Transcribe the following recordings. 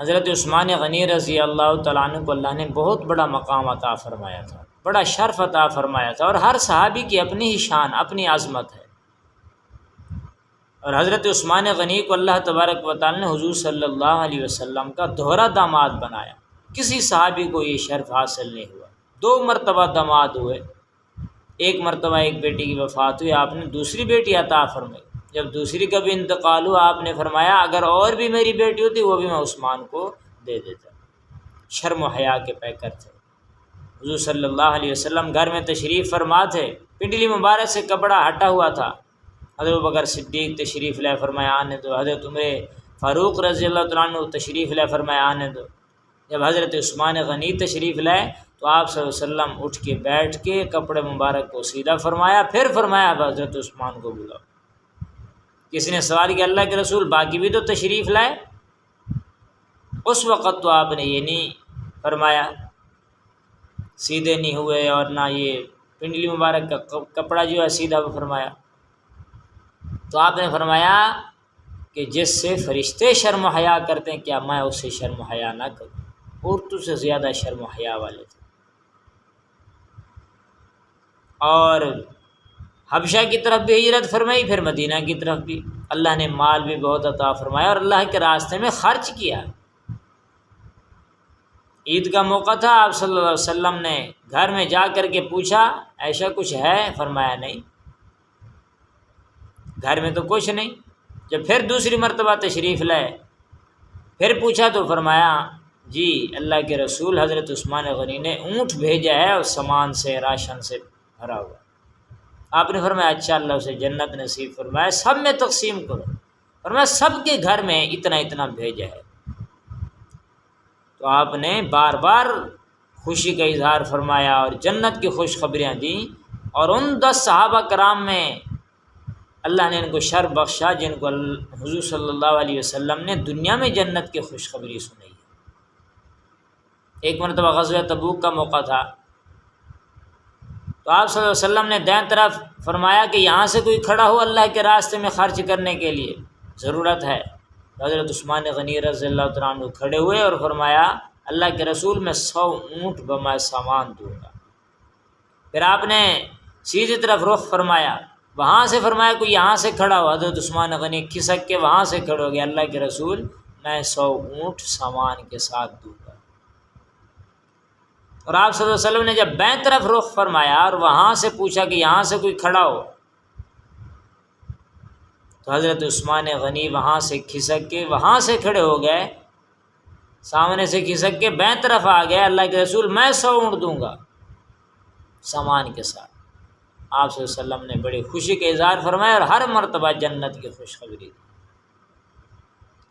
حضرت عثمان غنی رضی اللہ تعالیٰ عنہ کو اللہ نے بہت بڑا مقام عطا فرمایا تھا، بڑا شرف عطا فرمایا تھا، اور ہر صحابی کی اپنی ہی شان، اپنی عظمت ہے۔ اور حضرت عثمان غنی کو اللہ تبارک و تعالیٰ نے حضور صلی اللہ علیہ وسلم کا دوہرا داماد بنایا۔ کسی صحابی کو یہ شرف حاصل نہیں ہوا، 2 مرتبہ داماد ہوئے۔ ایک مرتبہ ایک بیٹی کی وفات ہوئی، آپ نے دوسری بیٹی عطا فرمائی۔ جب دوسری کا بھی انتقال ہوا، آپ نے فرمایا اگر اور بھی میری بیٹی ہوتی وہ بھی میں عثمان کو دے دیتا۔ شرم و حیا کے پیکر تھے حضور صلی اللہ علیہ وسلم۔ گھر میں تشریف فرما تھے، پنڈلی مبارک سے کپڑا ہٹا ہوا تھا۔ حضرت ابوبکر صدیق تشریف لائے، فرمایا آنے دو۔ حضرت عمر فاروق رضی اللہ تعالیٰ عنہ تشریف لائے، فرمایا آنے دو۔ جب حضرت عثمان غنی تشریف لائے تو آپ صلی اللہ علیہ وسلم اٹھ کے بیٹھ کے کپڑے مبارک کو سیدھا فرمایا، پھر فرمایا اب حضرت عثمان کو بلاؤ۔ کسی نے سوال کیا اللہ کے رسول باقی بھی تو تشریف لائے؟ اس وقت تو آپ نے یہ نہیں فرمایا، سیدھے نہیں ہوئے، اور نہ یہ پنڈلی مبارک کا کپڑا جو ہے سیدھا فرمایا۔ تو آپ نے فرمایا کہ جس سے فرشتے شرم و حیا کرتے ہیں کیا میں اس سے شرم و حیا نہ کروں؟ عورتوں سے زیادہ شرم و حیا والے تھے۔ اور حبشہ کی طرف بھی ہجرت فرمائی، پھر مدینہ کی طرف بھی۔ اللہ نے مال بھی بہت عطا فرمایا اور اللہ کے راستے میں خرچ کیا۔ عید کا موقع تھا، آپ صلی اللہ علیہ وسلم نے گھر میں جا کر کے پوچھا ایسا کچھ ہے؟ فرمایا نہیں، گھر میں تو کچھ نہیں۔ جب پھر دوسری مرتبہ تشریف لائے، پھر پوچھا تو فرمایا جی اللہ کے رسول حضرت عثمان غنی نے اونٹ بھیجا ہے اور سامان سے، راشن سے بھرا ہوا۔ آپ نے فرمایا اچھا اللہ اسے جنت نصیب فرمایا، سب میں تقسیم کرو۔ فرمایا سب کے گھر میں اتنا اتنا بھیجا ہے۔ تو آپ نے بار بار خوشی کا اظہار فرمایا اور جنت کی خوشخبریاں دیں، اور ان 10 صحابہ کرام میں اللہ نے ان کو شرف بخشا جن کو حضور صلی اللہ علیہ وسلم نے دنیا میں جنت کی خوشخبری سنائی ہے۔ ایک مرتبہ غزوہ تبوک کا موقع تھا، تو آپ صلی اللہ علیہ وسلم نے دائیں طرف فرمایا کہ یہاں سے کوئی کھڑا ہو اللہ کے راستے میں خرچ کرنے کے لیے، ضرورت ہے۔ حضرت عثمان غنی رضی اللہ تعالیٰ عنہ کھڑے ہوئے اور فرمایا اللہ کے رسول میں 100 اونٹ بمائے سامان دوں گا۔ پھر آپ نے سیدھی طرف رخ فرمایا، وہاں سے فرمایا کوئی یہاں سے کھڑا ہو۔ حضرت عثمان غنی کھسک کے وہاں سے کھڑے ہو گئے، اللہ کے رسول میں 100 اونٹ سامان کے ساتھ دوں گا۔ اور آپ صلی اللہ علیہ وسلم نے جب بائیں طرف رخ فرمایا اور وہاں سے پوچھا کہ یہاں سے کوئی کھڑا ہو، تو حضرت عثمان غنی وہاں سے کھسک کے وہاں سے کھڑے ہو گئے، سامنے سے کھسک کے بائیں طرف آ گئے، اللہ کے رسول میں 100 اونٹ دوں گا سامان کے ساتھ۔ آپ صلی اللہ علیہ وسلم نے بڑی خوشی کا اظہار فرمایا اور ہر مرتبہ جنت کی خوشخبری دی۔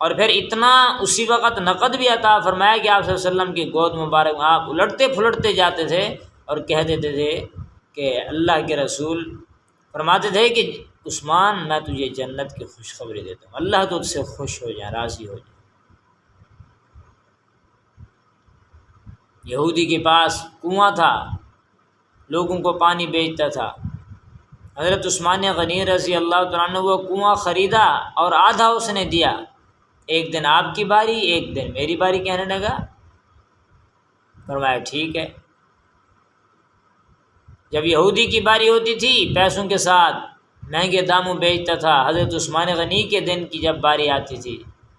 اور پھر اتنا اسی وقت نقد بھی عطا فرمایا کہ آپ صلی اللہ علیہ وسلم کی گود مبارک میں آپ الٹتے پھلٹتے جاتے تھے اور کہہ دیتے تھے کہ اللہ کے رسول فرماتے تھے کہ عثمان میں تجھے جنت کی خوشخبری دیتا ہوں، اللہ تو تجھ سے خوش ہو جائے، راضی ہو جائے۔ یہودی کے پاس کنواں تھا، لوگوں کو پانی بیچتا تھا۔ حضرت عثمان غنی رضی اللہ تعالیٰ عنہ وہ کنواں خریدا اور آدھا اس نے دیا، ایک دن آپ کی باری ایک دن میری باری کہنے لگا۔ فرمایا ٹھیک ہے۔ جب یہودی کی باری ہوتی تھی پیسوں کے ساتھ مہنگے داموں بیچتا تھا، حضرت عثمان غنی کے دن کی جب باری آتی تھی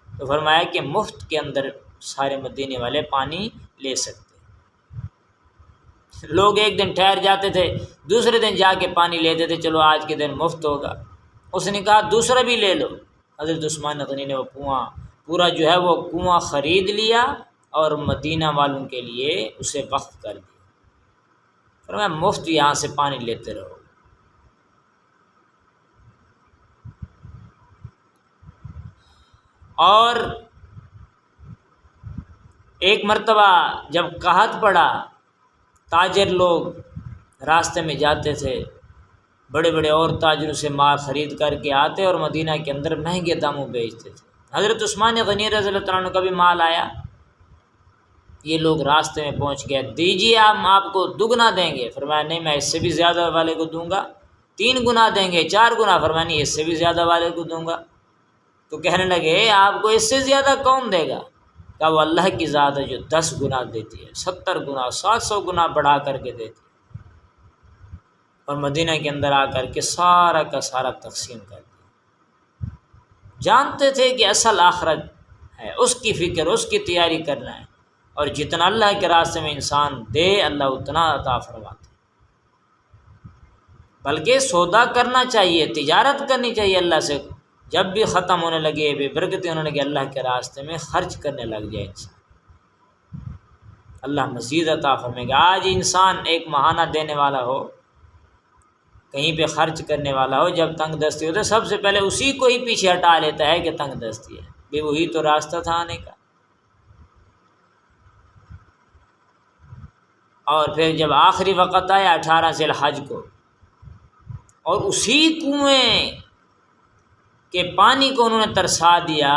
تو فرمایا کہ مفت کے اندر سارے مدینے والے پانی لے سکتے۔ لوگ ایک دن ٹھہر جاتے تھے، دوسرے دن جا کے پانی لیتے تھے، چلو آج کے دن مفت ہوگا۔ اس نے کہا دوسرا بھی لے لو۔ حضرت عثمان غنی نے وہ کنواں پورا جو ہے وہ کنواں خرید لیا اور مدینہ والوں کے لیے اسے وقف کر دیا۔ فرمایا مفت یہاں سے پانی لیتے رہو۔ اور ایک مرتبہ جب قحط پڑا، تاجر لوگ راستے میں جاتے تھے، بڑے بڑے اور تاجروں سے مال خرید کر کے آتے اور مدینہ کے اندر مہنگے داموں بیچتے تھے۔ حضرت عثمان غنی رضی اللہ تعالیٰ عنہ کا بھی مال آیا، یہ لوگ راستے میں پہنچ گئے، دیجیے ہم آپ کو دگنا دیں گے۔ فرمایا نہیں میں اس سے بھی زیادہ والے کو دوں گا، 3 گنا دیں گے، 4 گنا۔ فرمایا نہیں اس سے بھی زیادہ والے کو دوں گا۔ تو کہنے لگے آپ کو اس سے زیادہ کون دے گا؟ کہ وہ اللہ کی ذات ہے جو 10 گنا دیتی ہے، 70 گنا، 700 گنا بڑھا کر کے دیتی ہے، اور مدینہ کے اندر آ کر کے سارا کا سارا تقسیم کر دیا۔ جانتے تھے کہ اصل آخرت ہے، اس کی فکر، اس کی تیاری کرنا ہے، اور جتنا اللہ کے راستے میں انسان دے اللہ اتنا عطا فرماتے، بلکہ سودا کرنا چاہیے، تجارت کرنی چاہیے اللہ سے، جب بھی ختم ہونے لگے، بے برکتی ہونے لگے، اللہ کے راستے میں خرچ کرنے لگ جائے انسان، اللہ مزید عطا فرمائے گا۔ آج انسان ایک ماہانہ دینے والا ہو، کہیں پہ خرچ کرنے والا ہو، جب تنگ دستی ہوتے سب سے پہلے اسی کو ہی پیچھے ہٹا لیتا ہے کہ تنگ دستی ہے، بے وہی تو راستہ تھا آنے کا۔ اور پھر جب آخری وقت آیا 18 ذی الحج کو، اور اسی کنویں کے پانی کو انہوں نے ترسا دیا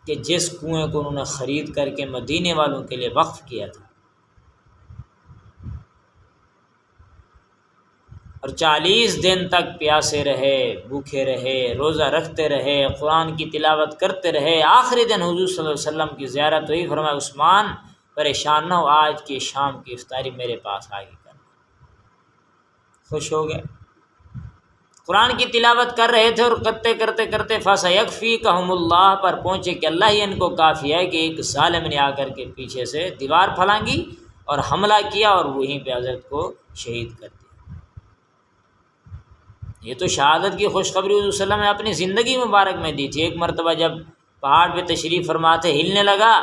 کہ جس کنویں کو انہوں نے خرید کر کے مدینے والوں کے لیے وقف کیا تھا، اور 40 دن تک پیاسے رہے، بھوکے رہے، روزہ رکھتے رہے، قرآن کی تلاوت کرتے رہے۔ آخری دن حضور صلی اللہ علیہ وسلم کی زیارت ہوئی، فرمایا عثمان پریشان نہ ہو، آج کی شام کی افطاری میرے پاس آ کے کرنا۔ خوش ہو گئے، قرآن کی تلاوت کر رہے تھے، اور کرتے کرتے کرتے فَسَيَكْفِيكَهُمُ اللَّهُ پر پہنچے کہ اللہ ہی ان کو کافی ہے، کہ ایک ظالم نے آ کر کے پیچھے سے دیوار پھلانگی اور حملہ کیا، اور وہیں پہ حضرت کو شہید کر دیا۔ یہ تو شہادت کی خوشخبری حضور صلی اللہ علیہ وسلم نے اپنی زندگی مبارک میں دی تھی۔ ایک مرتبہ جب پہاڑ پہ تشریف فرماتے ہلنے لگا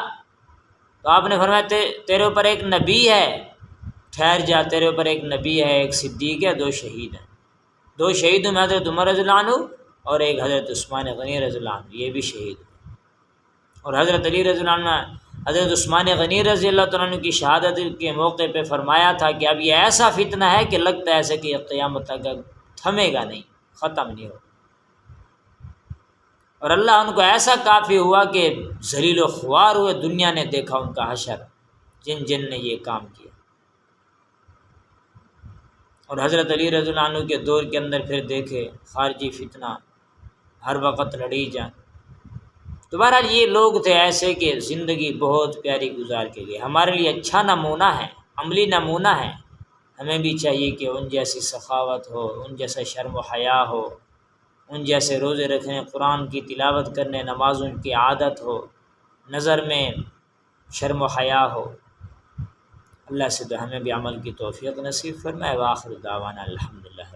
تو آپ نے فرمایا تیرے اوپر ایک نبی ہے، ٹھہر جا، تیرے اوپر ایک نبی ہے، ایک صدیق ہے، 2 شہید ہیں۔ 2 شہیدوں میں حضرت عمر رضی اللہ عنہ اور ایک حضرت عثمان غنی رضی اللہ عنہ، یہ بھی شہید ہوئے۔ اور حضرت علی رضی اللہ عنہ، حضرت عثمان غنی رضی اللہ تعالیٰ عنہ کی شہادت کے موقع پہ فرمایا تھا کہ اب یہ ایسا فتنہ ہے کہ لگتا ہے ایسے کہ یہ قیامت تک تھمے گا نہیں، ختم نہیں ہوگا، اور اللہ ان کو ایسا کافی ہوا کہ ذلیل و خوار ہوئے، دنیا نے دیکھا ان کا حشر، جن نے یہ کام کیا۔ اور حضرت علی رضی اللہ عنہ کے دور کے اندر پھر دیکھے خارجی فتنہ ہر وقت لڑی جائیں۔ تو بہرحال یہ لوگ تھے ایسے کہ زندگی بہت پیاری گزار کے گئے، ہمارے لیے اچھا نمونہ ہے، عملی نمونہ ہے۔ ہمیں بھی چاہیے کہ ان جیسی سخاوت ہو، ان جیسا شرم و حیا ہو، ان جیسے روزے رکھنے، قرآن کی تلاوت کرنے، نمازوں کی عادت ہو، نظر میں شرم و حیا ہو۔ اللہ سے تو ہمیں بھی عمل کی توفیق نصیب فرمائے۔ وآخر دعوانا الحمدللہ۔